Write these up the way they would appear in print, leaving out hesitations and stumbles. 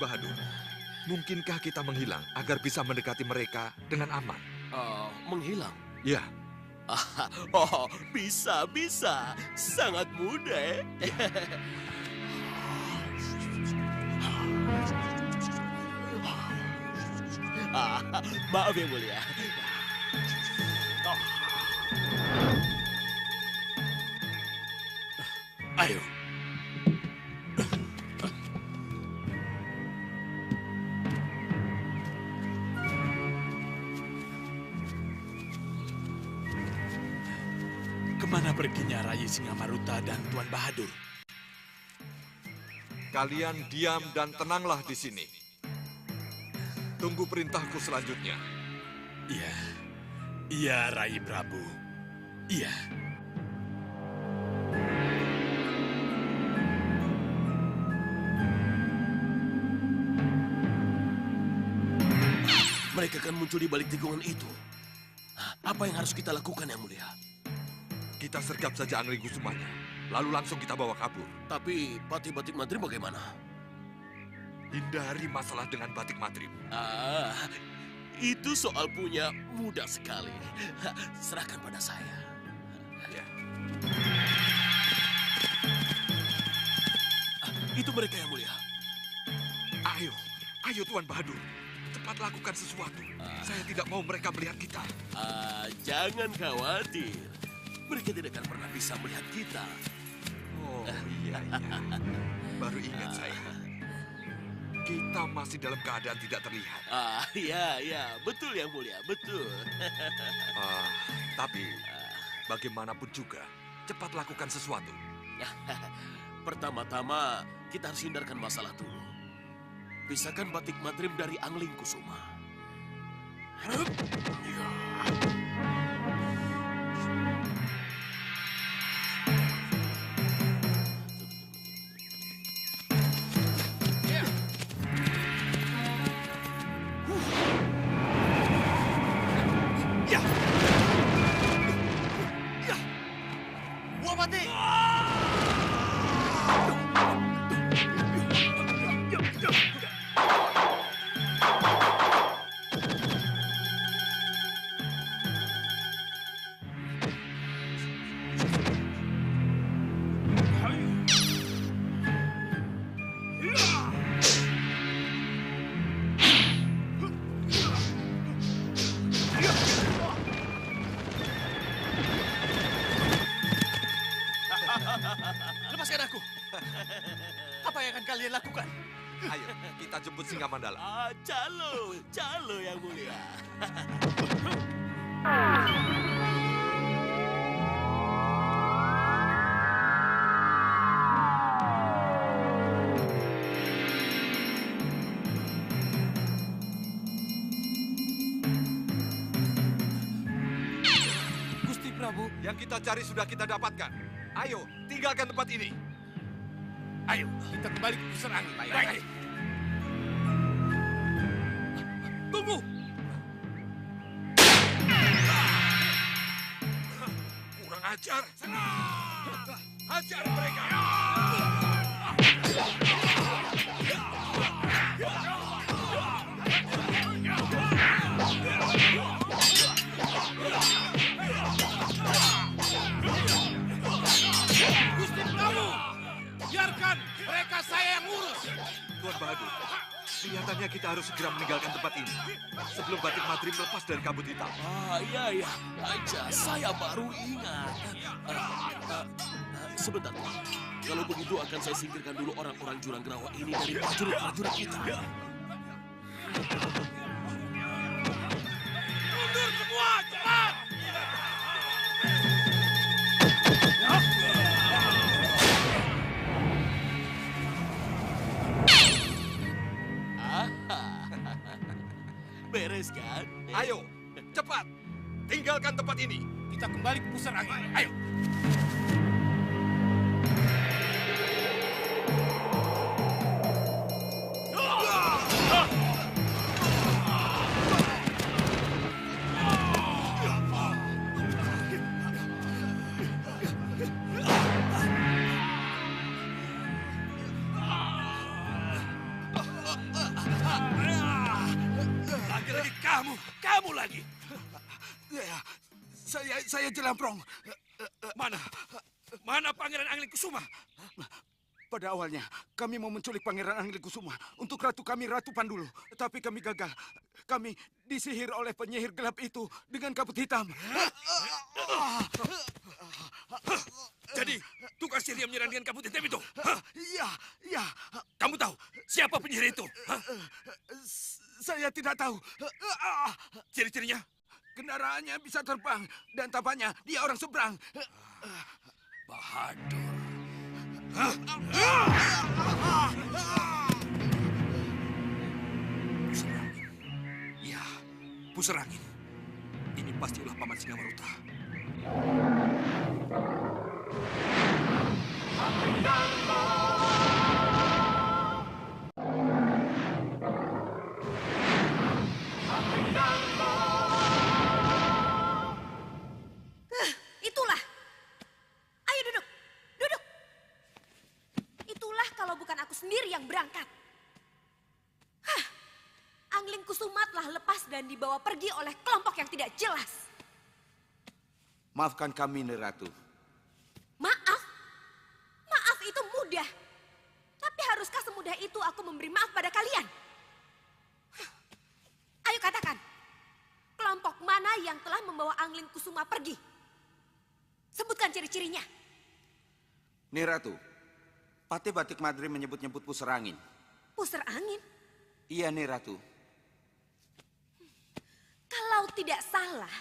Bahadur, mungkinkah kita menghilang agar bisa mendekati mereka dengan aman? Menghilang? Ya. Oh, bisa. Sangat mudah. Maaf yang mulia. Ayo. Kemana perginya Rai Singamaruta dan Tuan Bahadur? Kalian diam dan tenanglah di sini. Tunggu perintahku selanjutnya. Iya, Rai Prabu. Iya. Mereka akan muncul di balik tikungan itu. Apa yang harus kita lakukan, Yang Mulia? Kita sergap saja Angling Kusumanya, lalu langsung kita bawa kabur. Tapi Patih Batik Madrim bagaimana? Hindari masalah dengan Batik Madrim. Itu soal punya mudah sekali. Serahkan pada saya. Ya. Itu mereka, Yang Mulia. Ayo Tuan Bahadur. Cepat lakukan sesuatu. Saya tidak mau mereka melihat kita. Jangan khawatir. Mereka tidak akan pernah bisa melihat kita. Oh iya. Baru ingat saya. Kita masih dalam keadaan tidak terlihat. Iya. Betul Yang Mulia, betul. Tapi bagaimanapun juga, cepat lakukan sesuatu. Pertama-tama, kita harus hindarkan masalah dulu. Pisahkan Batik Madrim dari Angling Kusuma. Lepaskan aku. Apa yang akan kalian lakukan? Ayo, kita jemput Singamandala. Calo Yang Mulia. Gusti Prabu. Yang kita cari sudah kita dapatkan. Ayo, tinggalkan tempat ini. Ayo, kita kembali ke pusar angin. Baik. Tunggu. Kurang ajar. Hajar mereka. Gusti Prabu, biarkan mereka saya yang urus. Tuan Bahadur, kelihatannya kita harus segera meninggalkan tempat ini sebelum Batik Madrim lepas dari kabut hitam. Iya. Aja, saya baru ingat. Sebentar, Tuan. Kalau begitu akan saya singkirkan dulu orang-orang Jurang Gerawa ini dari prajurit-prajurit kita. Mundur semua, cepat! Beres kan? Ayo, cepat. Tinggalkan tempat ini. Kita kembali ke pusar angin. Ayo. Kamu lagi. Ya, saya Jelamprong. Mana Pangeran Anglingkusuma? Pada awalnya, kami mau menculik Pangeran Anglingkusuma untuk ratu kami, Ratu Pandulu. Tapi kami gagal. Kami disihir oleh penyihir gelap itu dengan kabut hitam. Jadi, tukang sihir yang menyerang dengan kabut hitam itu? Iya. Kamu tahu siapa penyihir itu? Saya tidak tahu. Ciri-cirinya? Kendaraannya bisa terbang dan tampaknya dia orang seberang. Bahadur. Pusar angin. Ya, pusar angin. Ini pasti ulah Paman Singamaruta. Itulah. Ayo duduk. Duduk. Itulah kalau bukan aku sendiri yang berangkat. Anglingkusuma telah lepas dan dibawa pergi oleh kelompok yang tidak jelas. Maafkan kami, Neratu. Maaf? Maaf itu mudah. Tapi haruskah semudah itu aku memberi maaf pada kalian? Ayo katakan. Kelompok mana yang telah membawa Anglingkusuma pergi? Sebutkan ciri-cirinya. Neratu, Patih Batik Madrim menyebut-nyebut pusar angin. Pusar angin? Iya, Neratu. Kalau tidak salah,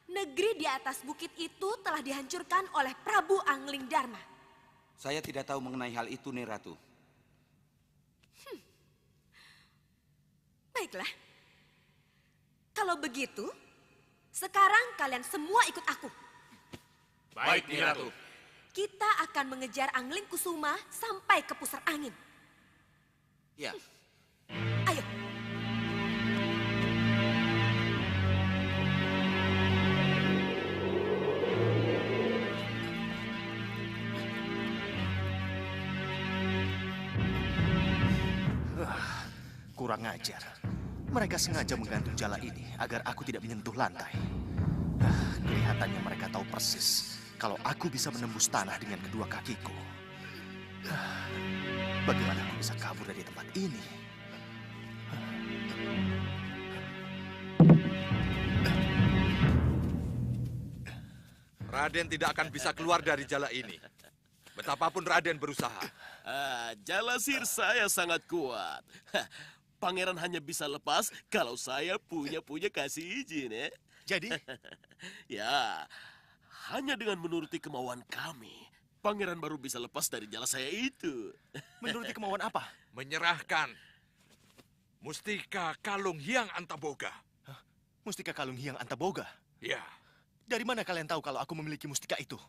negeri di atas bukit itu telah dihancurkan oleh Prabu Anglingdarma. Saya tidak tahu mengenai hal itu, Neratu. Baiklah. Kalau begitu, sekarang kalian semua ikut aku. Baik, Nyi Ratu. Kita akan mengejar Anglingkusuma sampai ke pusar angin. Ya. Ayo. Kurang ajar. Mereka sengaja menggantung jala ini agar aku tidak menyentuh lantai. Kelihatannya mereka tahu persis kalau aku bisa menembus tanah dengan kedua kakiku. Bagaimana aku bisa kabur dari tempat ini? Raden tidak akan bisa keluar dari jala ini. Betapapun Raden berusaha. Jalasir saya sangat kuat. Pangeran hanya bisa lepas kalau saya punya kasih izin, ya. Jadi, Ya, hanya dengan menuruti kemauan kami, pangeran baru bisa lepas dari jala saya itu. menuruti kemauan apa? Menyerahkan Mustika Kalung Hyang Antaboga. Mustika Kalung Hyang Antaboga. Ya, Dari mana kalian tahu kalau aku memiliki mustika itu?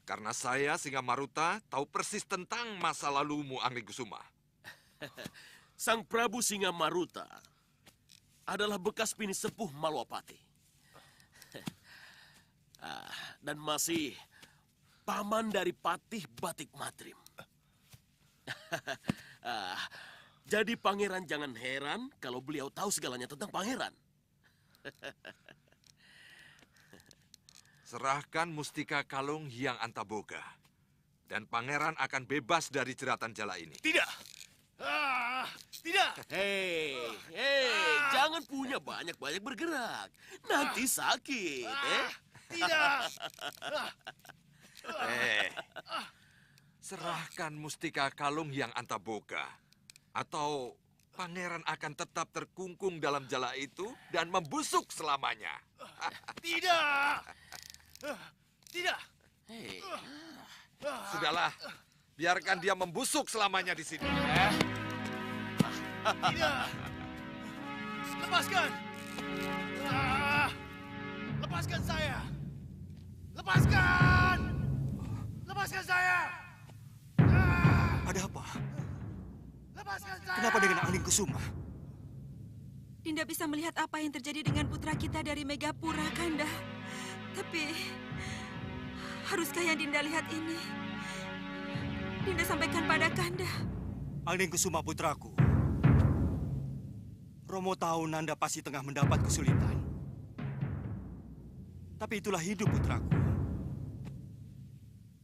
karena saya Singamaruta tahu persis tentang masa lalumu, Anglingkusuma. Sang Prabu Singamaruta adalah bekas bini sepuh Malwapati. Dan masih paman dari Patih Batik Madrim. Jadi pangeran jangan heran kalau beliau tahu segalanya tentang pangeran. Serahkan Mustika Kalung Hyang Antaboga. Dan pangeran akan bebas dari jeratan jala ini. Tidak! Tidak! Hei, jangan punya banyak-banyak bergerak. Nanti sakit, Tidak! Serahkan Mustika Kalung Hyang Antaboga. Atau pangeran akan tetap terkungkung dalam jala itu dan membusuk selamanya. Tidak! Tidak! Hei, Sudahlah, biarkan dia membusuk selamanya di sini. Tidak! Lepaskan! Lepaskan saya! Lepaskan! Lepaskan saya! Ada apa? Lepaskan saya! Kenapa dengan Anglingkusuma? Dinda bisa melihat apa yang terjadi dengan putra kita dari Megapura, Kanda. Tapi, haruskah yang Dinda lihat ini? Dinda sampaikan pada Kanda. Anglingkusuma putraku. Romo tahu Nanda pasti tengah mendapat kesulitan. Tapi itulah hidup putraku.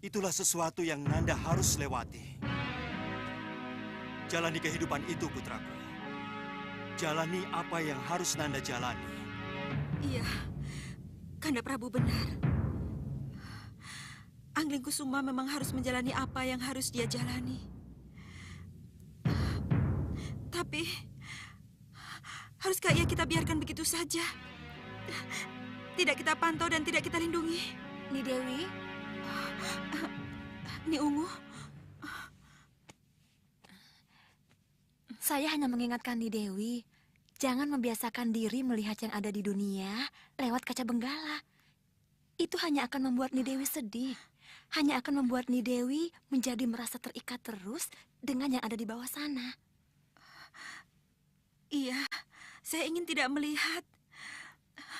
Itulah sesuatu yang Nanda harus lewati. Jalani kehidupan itu putraku. Jalani apa yang harus Nanda jalani. Iya, Kanda Prabu benar. Angling Kusuma memang harus menjalani apa yang harus dia jalani. Tapi, haruskah ia kita biarkan begitu saja? Tidak kita pantau dan tidak kita lindungi. Ni Dewi, Ni Ungu, saya hanya mengingatkan Ni Dewi, jangan membiasakan diri melihat yang ada di dunia lewat kaca benggala. Itu hanya akan membuat Ni Dewi sedih. Hanya akan membuat Ni Dewi menjadi merasa terikat terus dengan yang ada di bawah sana. iya, saya ingin tidak melihat.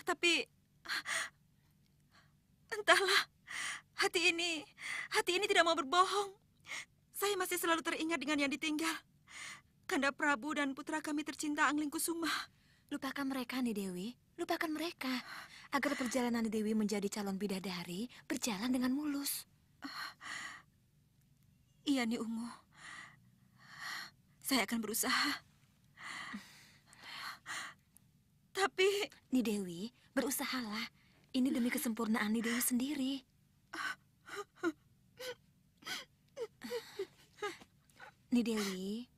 Tapi, entahlah, hati ini tidak mau berbohong. Saya masih selalu teringat dengan yang ditinggal. Kanda Prabu dan putra kami tercinta Angling Kusuma. Lupakan mereka, Ni Dewi. Lupakan mereka. Agar perjalanan Ni Dewi menjadi calon bidadari berjalan dengan mulus. Iya, Ni Ungu. Saya akan berusaha. Tapi, Ni Dewi, berusahalah. Ini demi kesempurnaan Ni Dewi sendiri. Ni Dewi,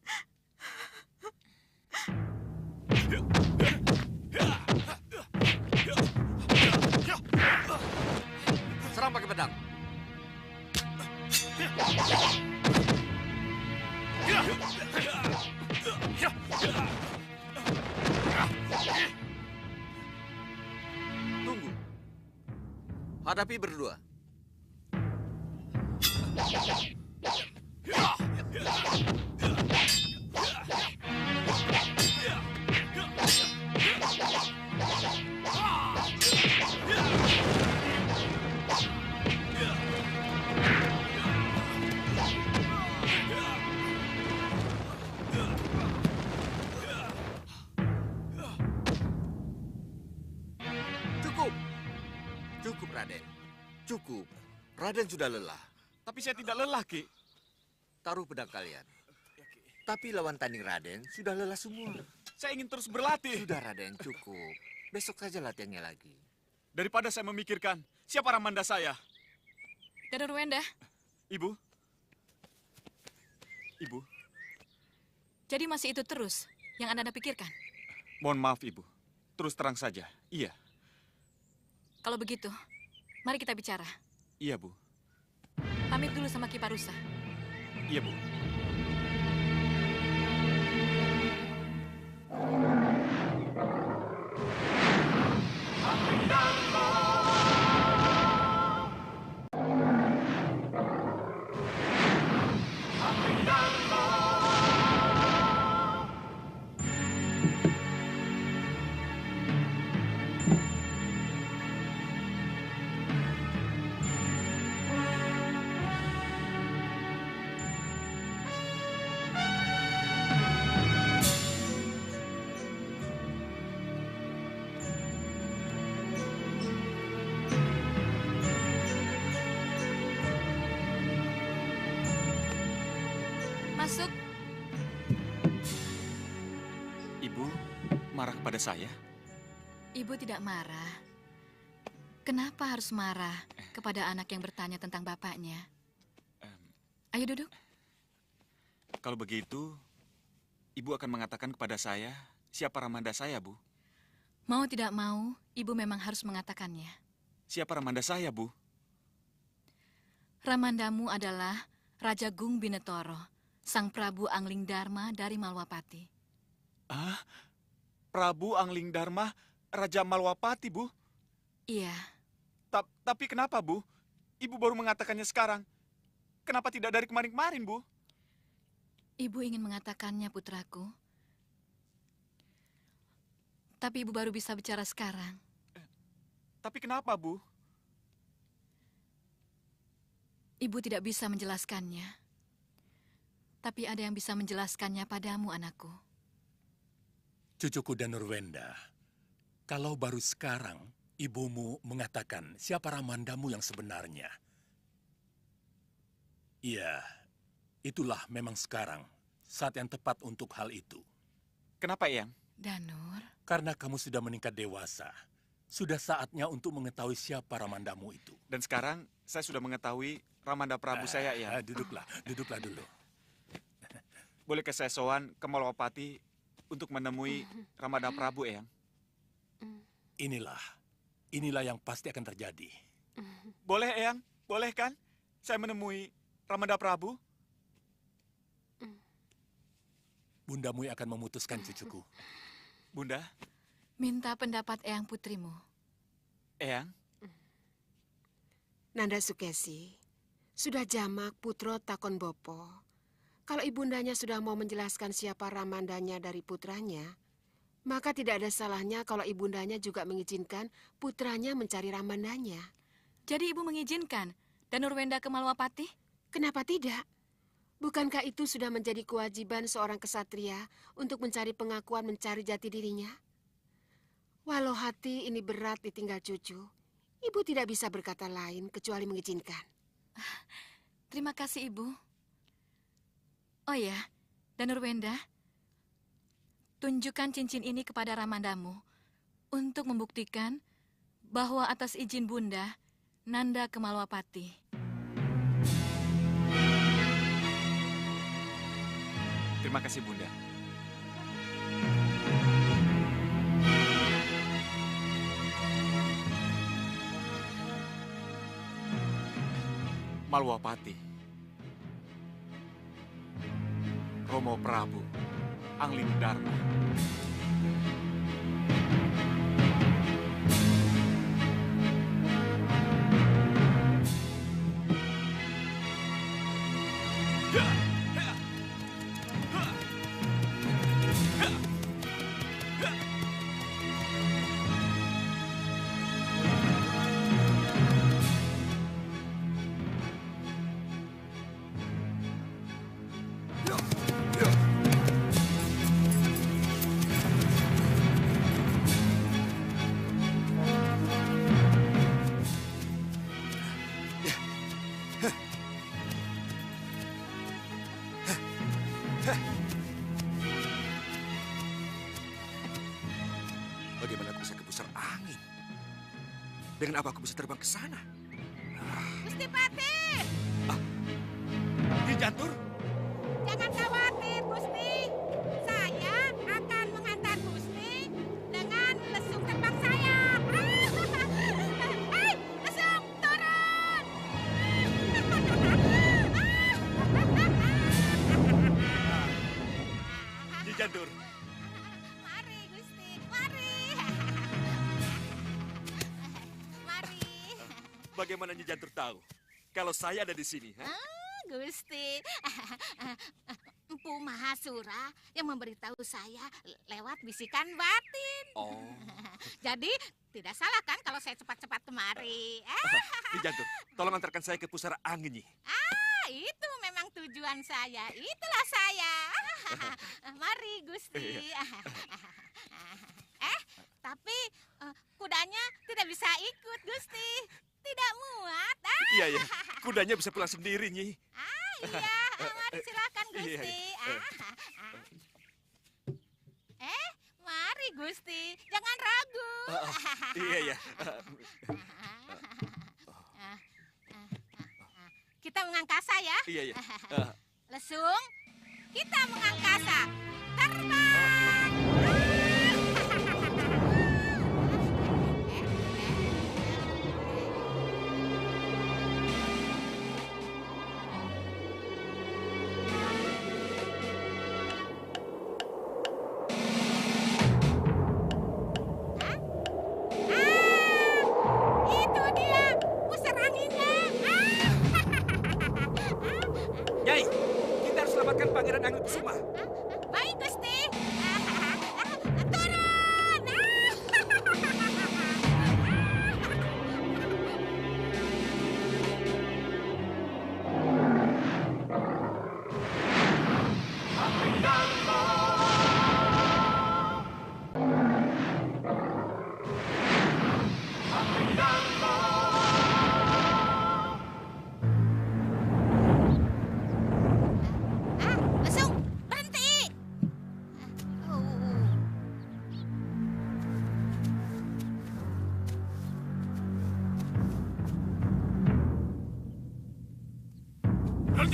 Serang pakai pedang. Tunggu. Hadapi berdua. Cukup. Cukup, Raden. Cukup. Raden sudah lelah. Tapi saya tidak lelah, Ki. Taruh pedang kalian. Tapi lawan tanding Raden sudah lelah semua. Saya ingin terus berlatih. Sudah, Raden, cukup. Besok saja latihannya lagi. Daripada saya memikirkan siapa Ramanda saya. Dada Ruwenda, Ibu. Ibu, jadi masih itu terus yang Anda pikirkan? mohon maaf, Ibu. Terus terang saja. Iya. Kalau begitu, mari kita bicara. Iya, Bu. Pamit dulu sama Ki Parusa. Iya, Bu. Masuk. Ibu marah kepada saya? Ibu tidak marah. Kenapa harus marah kepada anak yang bertanya tentang bapaknya? Ayo duduk. Kalau begitu, Ibu akan mengatakan kepada saya siapa Ramanda saya, Bu? Mau tidak mau, Ibu memang harus mengatakannya. Siapa Ramanda saya, Bu? Ramandamu adalah Raja Gung Binetoro, Sang Prabu Angling Dharma dari Malwapati. Ah, Prabu Angling Dharma, Raja Malwapati, Bu. Iya, Tapi kenapa, Bu? Ibu baru mengatakannya sekarang. Kenapa tidak dari kemarin-kemarin, Bu? Ibu ingin mengatakannya, putraku. Tapi Ibu baru bisa bicara sekarang. Tapi kenapa, Bu? Ibu tidak bisa menjelaskannya. Tapi ada yang bisa menjelaskannya padamu, anakku. Cucuku dan Nurwenda, kalau baru sekarang ibumu mengatakan siapa Ramandamu yang sebenarnya. Iya, itulah memang sekarang saat yang tepat untuk hal itu. Kenapa, Eyang? Danur, Karena kamu sudah meningkat dewasa, sudah saatnya untuk mengetahui siapa Ramandamu itu. Dan sekarang saya sudah mengetahui Ramanda Prabu saya, Eyang. Duduklah dulu. Bolehkah saya sowan ke Malawapati untuk menemui Ramanda Prabu, Eyang? Inilah yang pasti akan terjadi. Boleh, Eyang? Boleh kan? Saya menemui Ramanda Prabu? Bundamu yang akan memutuskan, cucuku. Bunda, minta pendapat Eyang putrimu. Eyang, Nanda Sukesi, sudah jamak putro takon bopo. Kalau ibundanya sudah mau menjelaskan siapa Ramandanya dari putranya, maka tidak ada salahnya kalau ibundanya juga mengizinkan putranya mencari Ramandanya. Jadi ibu mengizinkan Danur Wenda ke Malawapati? Kenapa tidak? Bukankah itu sudah menjadi kewajiban seorang kesatria untuk mencari pengakuan mencari jati dirinya? Walau hati ini berat ditinggal cucu, ibu tidak bisa berkata lain kecuali mengizinkan. Terima kasih, Ibu. Oh ya, Danur Wenda, tunjukkan cincin ini kepada Ramandamu untuk membuktikan bahwa atas izin Bunda, Nanda ke Malawapati. terima kasih, Bunda. Malwapati, Romo Prabu, Angling Dharma. Bagaimana aku bisa ke pusar angin? Dengan apa aku bisa terbang ke sana? Gusti Pati! Di Jantur? Jangan khawatir, Gusti. Saya akan mengantar Gusti dengan lesung terbang saya. Hei, lesung, turun! Di Jantur. Mari, Gusti, mari. Mari. Bagaimana Nyi Jantur tahu kalau saya ada di sini? Ha? Gusti, Empu Mahasura yang memberitahu saya lewat bisikan batin. Oh. Jadi tidak salah kan kalau saya cepat-cepat kemari? Nyi Jantur, tolong antarkan saya ke pusara angin, Nyi. Itu memang tujuan saya. Itulah saya. Mari, Gusti. Tapi kudanya tidak bisa ikut, Gusti. Tidak muat. Iya, iya. Kudanya bisa pulang sendiri, Nyi. Iya. Mari silakan, Iya, Gusti. iya. Mari, Gusti. Jangan ragu. Iya, iya. Kita mengangkasa ya. Iya, iya. Lesung, kita mengangkasa. Terbang. Itu dia, pusar anginnya. Nyai, kita harus selamatkan Pangeran Angin Kusuma. Baik,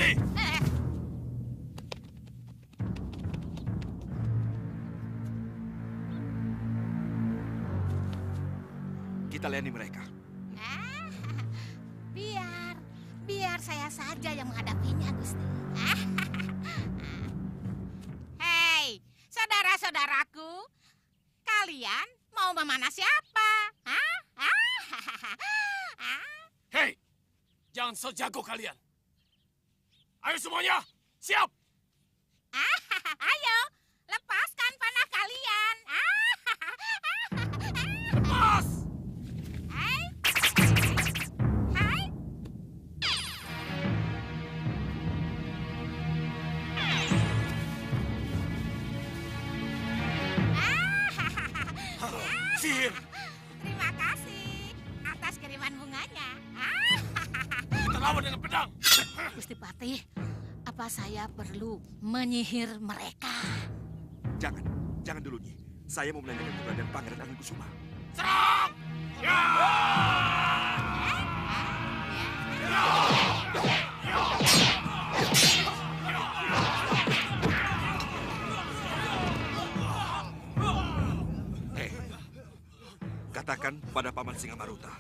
Pati! Kita layani mereka. Biar saya saja yang menghadapinya, Gusti. Hei, saudara-saudaraku, kalian mau memanah siapa? Hei, jangan so jago kalian. Ayo semuanya, siap! Ayo, lepaskan panah kalian. Lepas! Hai. Hai. Sihir! Terima kasih atas kiriman bunganya. Kita lawan dengan pedang! Gusti Patih, apa saya perlu menyihir mereka? Jangan dulu, Nyi. Saya mau menanyakan keberadaan Pangeran Angin Kusuma. Serang! Ya! Katakan pada Paman Singamaruta,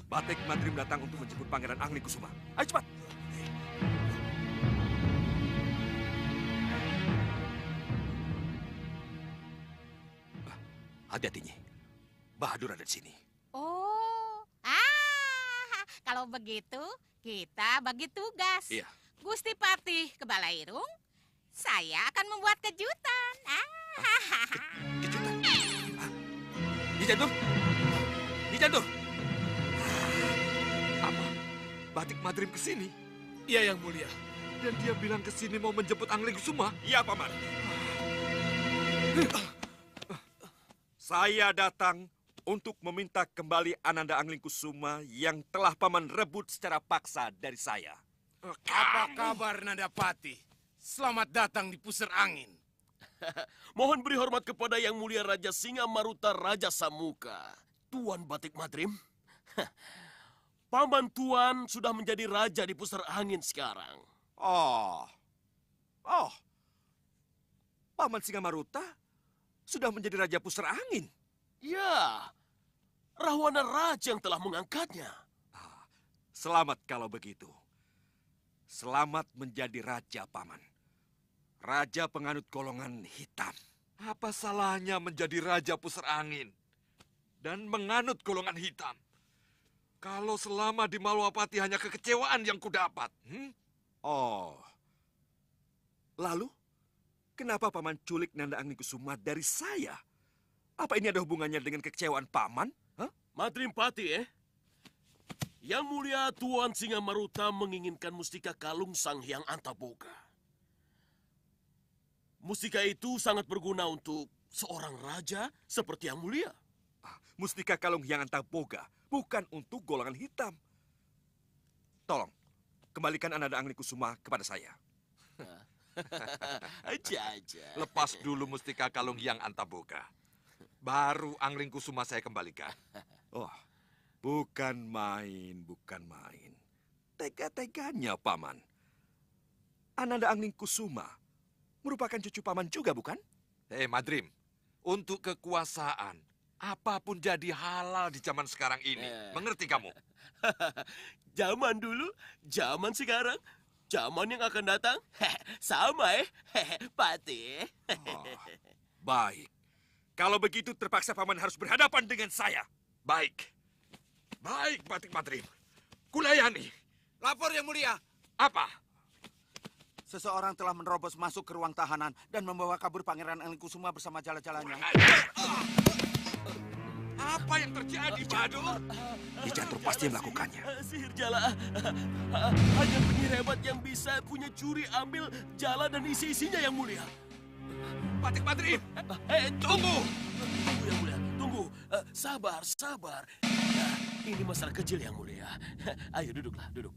Batik Madrim datang untuk menjemput Pangeran Angin Kusuma. Ayo cepat! Hati-hati, Nyi. Bahadur ada di sini. Oh, kalau begitu kita bagi tugas. Iya. Gusti Patih ke Balairung, saya akan membuat kejutan. Kejutan? Nyi Jantur? Nyi Jantur? Apa? Batik Madrim ke sini? Iya, Yang Mulia. Dan dia bilang ke sini mau menjemput Angling Kusuma? Iya, Paman. Saya datang untuk meminta kembali Ananda Angling Kusuma yang telah Paman rebut secara paksa dari saya. Apa kabar, Nandapati? Selamat datang di Pusar Angin. Mohon beri hormat kepada Yang Mulia Raja Singamaruta Raja Samuka. Tuan Batik Madrim, Paman Tuan sudah menjadi raja di Pusar Angin sekarang. Oh, Paman Singamaruta sudah menjadi Raja Pusar Angin. Ya, Rahwana Raja yang telah mengangkatnya. Selamat kalau begitu. Selamat menjadi Raja, Paman. Raja penganut golongan hitam. Apa salahnya menjadi Raja Pusar Angin dan menganut golongan hitam? Kalau selama di Malwapati hanya kekecewaan yang kudapat. Oh, lalu kenapa Paman culik Nanda Angin Kusuma dari saya? Apa ini ada hubungannya dengan kekecewaan Paman? Madrim Pati, Yang Mulia Tuan Singamaruta menginginkan mustika kalung Sang Hyang Antaboga. Mustika itu sangat berguna untuk seorang raja seperti Yang Mulia. Mustika kalung Hyang Antaboga bukan untuk golongan hitam. Tolong, kembalikan Ananda Angin Kusuma kepada saya. Aja. Lepas dulu mustika kalung Hyang Antaboga. Baru Angling Kusuma saya kembalikan. Oh, bukan main. Tega-teganya, Paman. Ananda Angling Kusuma merupakan cucu Paman juga, bukan? Madrim, untuk kekuasaan, apapun jadi halal di zaman sekarang ini. Mengerti kamu? Zaman dulu, zaman sekarang, zaman yang akan datang, sama Pati. Baik. Kalau begitu terpaksa Paman harus berhadapan dengan saya. Baik, Batik Madrim. Kulayani. Lapor, Yang Mulia. Apa? Seseorang telah menerobos masuk ke ruang tahanan dan membawa kabur Pangeran Angin Kusuma bersama jala-jalanya. Apa yang terjadi, Bahadur? Nyi Jantur pasti melakukannya. Sihir jala. Hanya penyihir hebat yang bisa punya curi ambil jala dan isi-isinya, Yang Mulia. Batik Madrim. Tunggu. Tunggu, Yang Mulia. Tunggu. Sabar. Ya, ini masalah kecil, Yang Mulia. Ayo duduklah, duduk.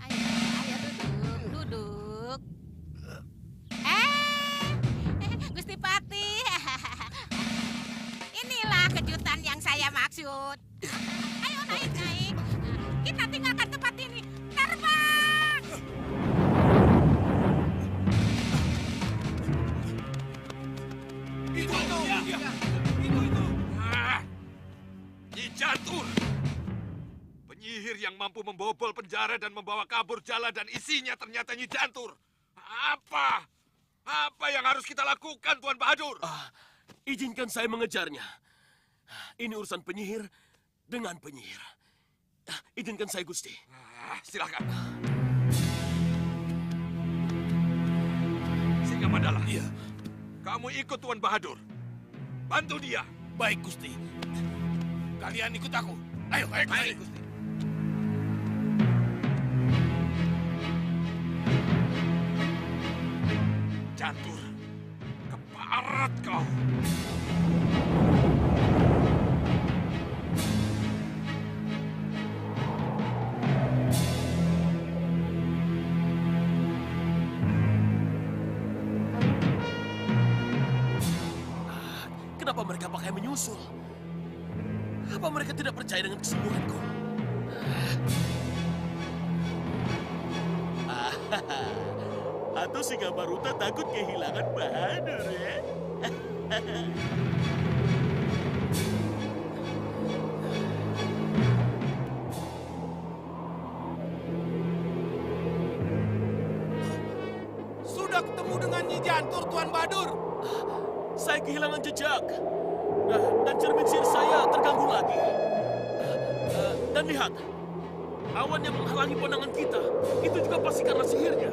Ayo duduk. Gusti Patih. Inilah kejutan yang saya maksud. Ayo naik. Kita tinggalkan Nyi Jantur! Penyihir yang mampu membobol penjara dan membawa kabur jala dan isinya ternyata Nyi Jantur. Apa? Apa yang harus kita lakukan, Tuan Bahadur? Izinkan saya mengejarnya. Ini urusan penyihir dengan penyihir. Izinkan saya, Gusti. Silakan. Singa Mandala. Iya. Kamu ikut Tuan Bahadur. Bantu dia. Baik, Gusti. Kalian ikut aku. Ayo, Gusti. Jantur, keparat kau. Kenapa mereka pakai menyusul? Apa mereka tidak percaya dengan kesembuhanku? Atau Singa Maruta takut kehilangan Bahadur ya? Sudah ketemu dengan Nyi Jantur, Tuan Bahadur. Saya kehilangan jejak. Dan cermin sihir saya terganggu lagi. Dan lihat, awan yang menghalangi pandangan kita, itu juga pasti karena sihirnya.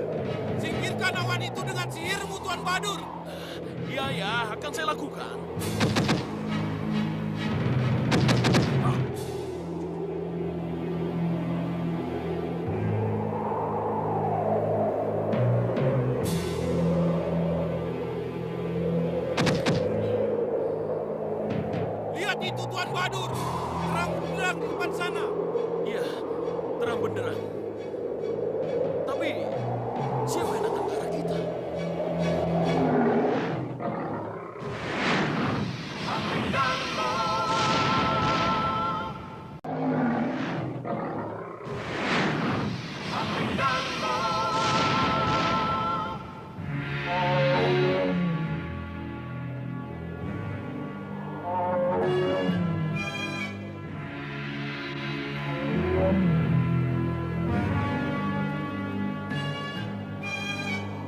Singkirkan awan itu dengan sihirmu, Tuan Bahadur. Iya, akan saya lakukan. Lihat itu, Tuan Bahadur. Terang benderang di depan sana. Iya, terang benderang. Tapi, siapa yang datang ke arah kita?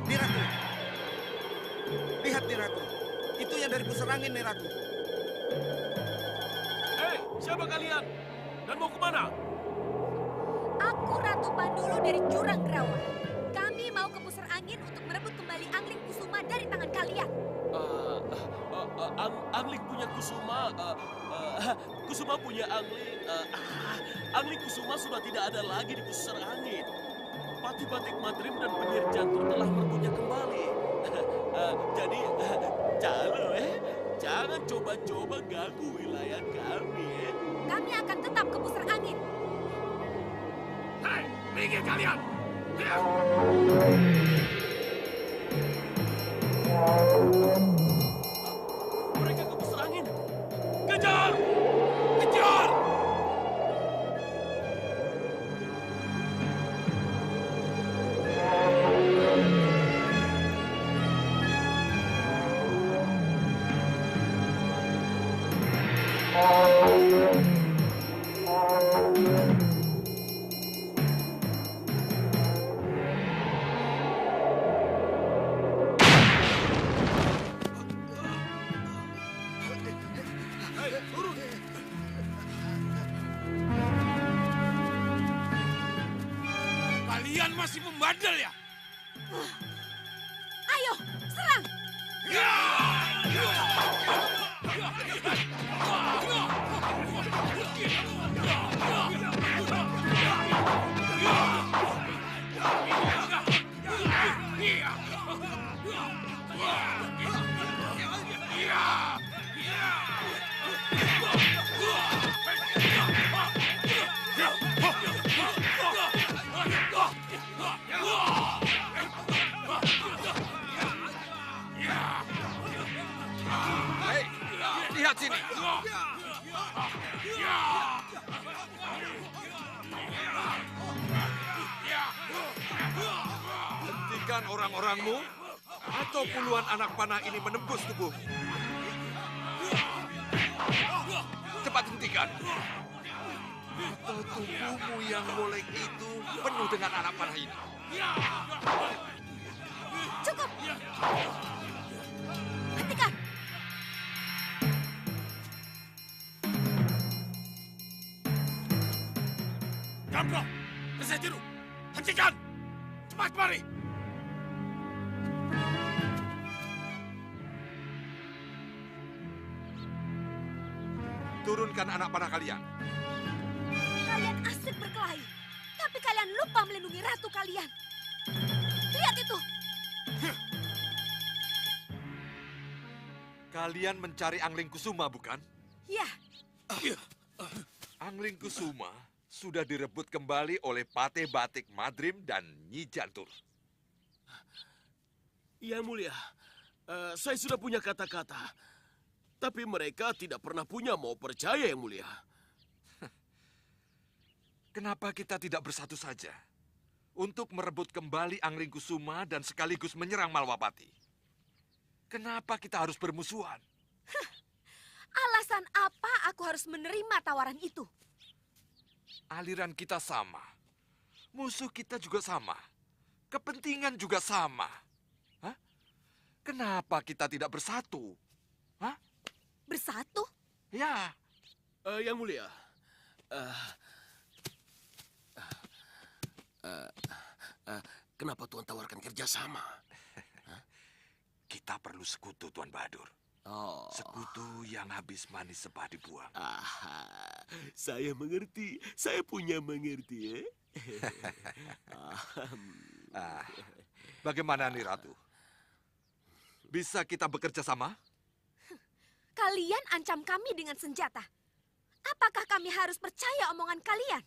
Niratu. Lihat, Niratu. Itu yang dari pusar angin, Niratu. Hei, siapa kalian? Dan mau kemana? Aku Ratu Pandulu dari Jurang Grawa. Kami mau ke pusar angin untuk merebut kembali Angling Kusuma dari tangan kalian. Angling punya Kusuma, Kusuma punya Angling. Angling Kusuma sudah tidak ada lagi di pusar angin. Pati Batik Madrim dan penyihir Jantur telah merebutnya kembali. Jadi, jangan coba-coba ganggu wilayah kami. Kami akan tetap ke pusar angin. Hei, minggir kalian! Mereka ke pusar angin. Kejar! Kejar! Kalian masih membandel ya? Ayo, serang! Hei, lihat sini. Hentikan orang-orangmu atau puluhan anak panah ini menembus tubuhmu. Cepat hentikan. Atau tubuhmu yang molek itu penuh dengan anak panah ini. Cukup. Hentikan. Gambro, Kesetiru, hentikan! Cepat kemari! Turunkan anak panah kalian. Kalian asik berkelahi, tapi kalian lupa melindungi ratu kalian. Lihat itu. Kalian mencari Angling Kusuma, bukan? Ya, Angling Kusuma sudah direbut kembali oleh Patih Batik Madrim dan Nyi Jantur. Ya mulia, saya sudah punya kata-kata. Tapi mereka tidak pernah punya mau percaya yang mulia. Kenapa kita tidak bersatu saja? Untuk merebut kembali Angling Kusuma dan sekaligus menyerang Malwapati. Kenapa kita harus bermusuhan? alasan apa aku harus menerima tawaran itu? Aliran kita sama. Musuh kita juga sama. Kepentingan juga sama. Hah? Kenapa kita tidak bersatu? Hah? Bersatu? Ya. Yang mulia, kenapa Tuan tawarkan kerjasama? Kita perlu sekutu, Tuan Bahadur. Oh. Sekutu yang habis manis sepah dibuang. Saya mengerti. Saya punya mengerti, ya. Bagaimana nih, Ratu? Bisa kita bekerja sama? Kalian ancam kami dengan senjata. Apakah kami harus percaya omongan kalian?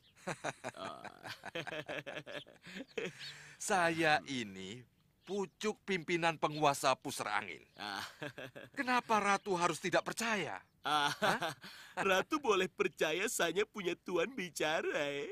Saya ini pucuk pimpinan penguasa Pusar Angin. Kenapa Ratu harus tidak percaya? Ratu boleh percaya saya punya tuan bicara, ya.